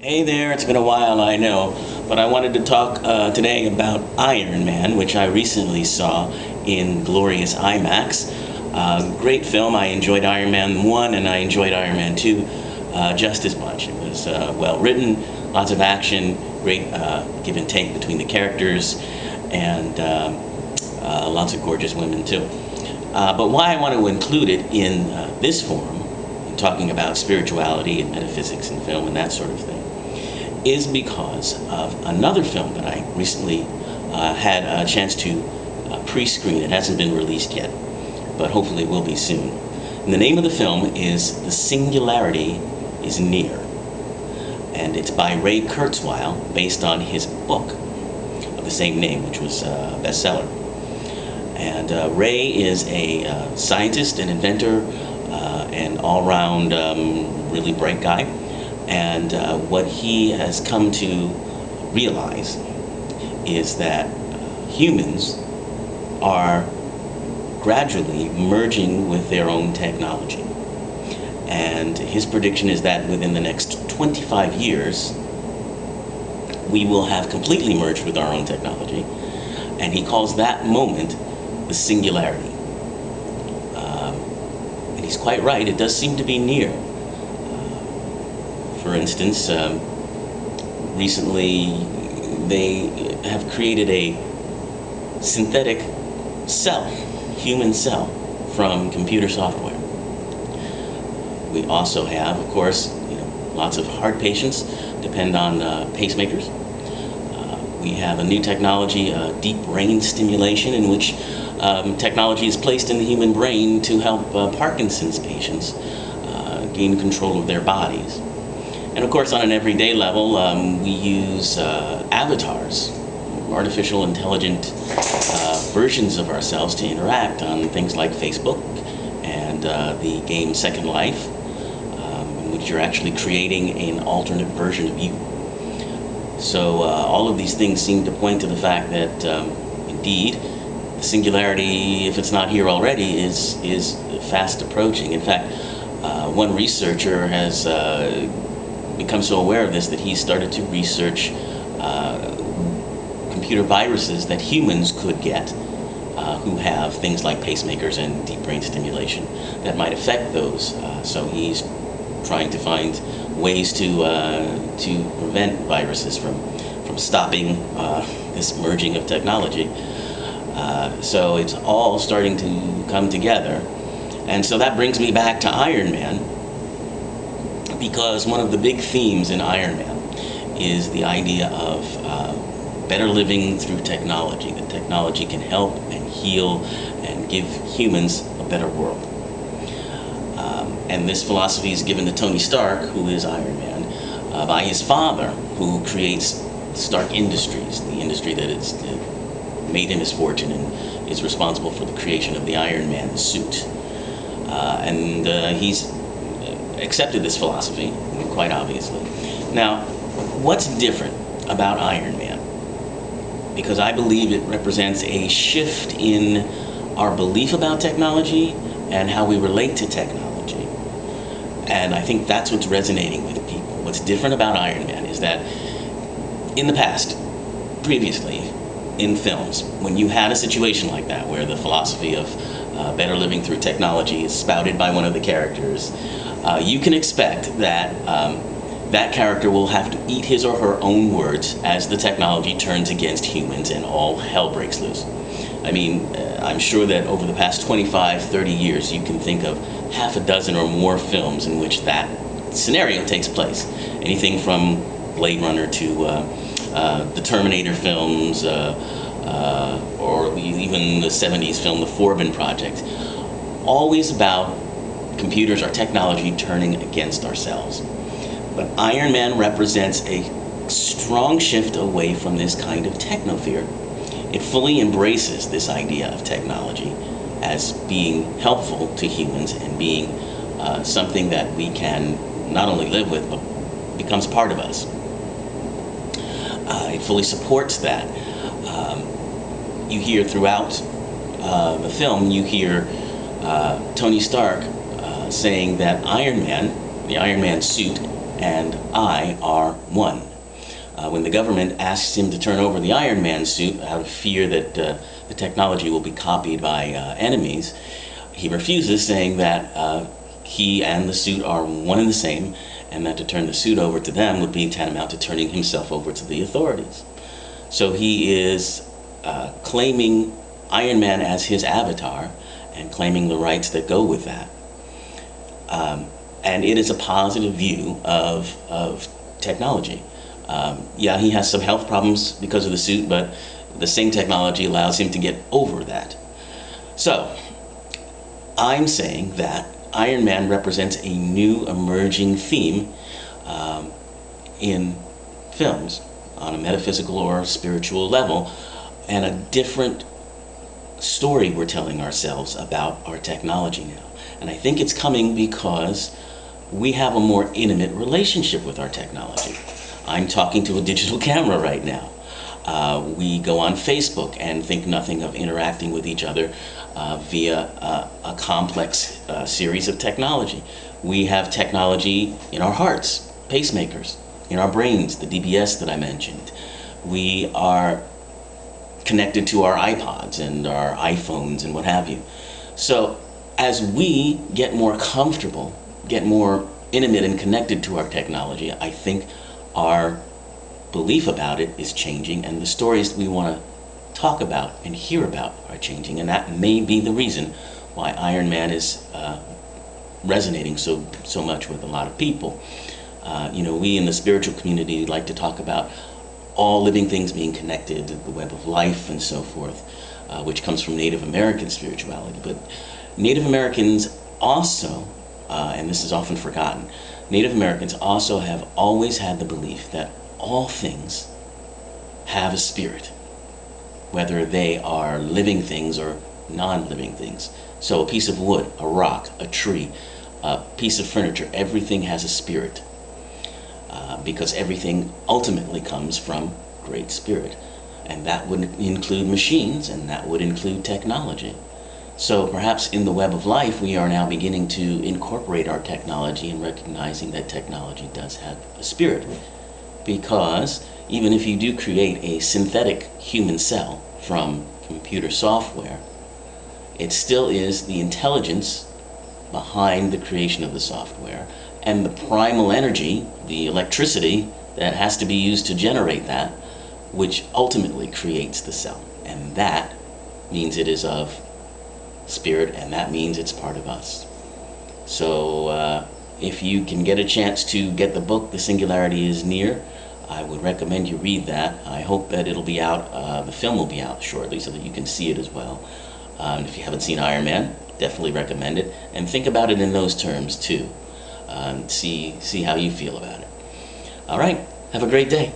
Hey there, it's been a while, I know, but I wanted to talk today about Iron Man, which I recently saw in glorious IMAX. Great film. I enjoyed Iron Man 1 and I enjoyed Iron Man 2 just as much. It was well written, lots of action, great give and take between the characters, and lots of gorgeous women too. But why I want to include it in this forum, talking about spirituality and metaphysics in film and that sort of thing, is because of another film that I recently had a chance to pre-screen. It hasn't been released yet, but hopefully it will be soon. And the name of the film is The Singularity is Near, and it's by Ray Kurzweil, based on his book of the same name, which was a bestseller. And Ray is a scientist and inventor, and all-round really bright guy. And what he has come to realize is that humans are gradually merging with their own technology. And his prediction is that within the next 25 years, we will have completely merged with our own technology. And he calls that moment the singularity. And he's quite right, it does seem to be near. For instance, recently they have created a synthetic cell, human cell, from computer software. We also have, of course, lots of heart patients depend on pacemakers. We have a new technology, deep brain stimulation, in which technology is placed in the human brain to help Parkinson's patients gain control of their bodies. And of course, on an everyday level, we use avatars, artificial intelligent versions of ourselves to interact on things like Facebook and the game Second Life, in which you're actually creating an alternate version of you. So all of these things seem to point to the fact that, indeed, the singularity, if it's not here already, is fast approaching. In fact, one researcher has become so aware of this that he started to research computer viruses that humans could get who have things like pacemakers and deep brain stimulation that might affect those. So he's trying to find ways to prevent viruses from stopping this merging of technology. So it's all starting to come together. And so that brings me back to Iron Man, because one of the big themes in Iron Man is the idea of better living through technology, that technology can help and heal and give humans a better world. And this philosophy is given to Tony Stark, who is Iron Man, by his father, who creates Stark Industries, the industry that has made him his fortune and is responsible for the creation of the Iron Man suit. And he's accepted this philosophy, quite obviously. Now, what's different about Iron Man? Because I believe it represents a shift in our belief about technology and how we relate to technology. And I think that's what's resonating with people. What's different about Iron Man is that in the past, previously, in films, when you had a situation like that, where the philosophy of better living through technology is spouted by one of the characters, you can expect that that character will have to eat his or her own words as the technology turns against humans and all hell breaks loose. I mean, I'm sure that over the past 25, 30 years, you can think of half a dozen or more films in which that scenario takes place. Anything from Blade Runner to the Terminator films, or even the 70s film, The Forbin Project. Always about computers or technology turning against ourselves. But Iron Man represents a strong shift away from this kind of techno-fear. It fully embraces this idea of technology as being helpful to humans and being something that we can not only live with, but becomes part of us. It fully supports that. You hear throughout the film, you hear Tony Stark saying that Iron Man, the Iron Man suit, and I are one. When the government asks him to turn over the Iron Man suit out of fear that the technology will be copied by enemies, he refuses, saying that he and the suit are one and the same, and that to turn the suit over to them would be tantamount to turning himself over to the authorities. So he is claiming Iron Man as his avatar and claiming the rights that go with that. And it is a positive view of technology. Yeah, he has some health problems because of the suit, but the same technology allows him to get over that. So, I'm saying that Iron Man represents a new emerging theme in films on a metaphysical or spiritual level, and a different story we're telling ourselves about our technology now. And I think it's coming because we have a more intimate relationship with our technology. I'm talking to a digital camera right now. We go on Facebook and think nothing of interacting with each other via a complex series of technology. We have technology in our hearts, pacemakers, in our brains, the DBS that I mentioned. We are connected to our iPods and our iPhones and what have you. So as we get more comfortable, get more intimate and connected to our technology, I think our belief about it is changing, and the stories we want to talk about and hear about are changing, and that may be the reason why Iron Man is resonating so much with a lot of people. We in the spiritual community like to talk about all living things being connected, the web of life and so forth, which comes from Native American spirituality. But Native Americans also, and this is often forgotten, Native Americans also have always had the belief that all things have a spirit, whether they are living things or non-living things. So a piece of wood, a rock, a tree, a piece of furniture, everything has a spirit, because everything ultimately comes from Great Spirit. And that would include machines, and that would include technology. So perhaps in the web of life, we are now beginning to incorporate our technology and recognizing that technology does have a spirit. Because even if you do create a synthetic human cell from computer software, it still is the intelligence behind the creation of the software and the primal energy, the electricity that has to be used to generate that, which ultimately creates the cell. And that means it is of spirit, and that means it's part of us. So if you can get a chance to get the book, The Singularity is Near, I would recommend you read that. I hope that it'll be out, the film will be out shortly so that you can see it as well. If you haven't seen Iron Man, definitely recommend it. And think about it in those terms too. See how you feel about it. All right, have a great day.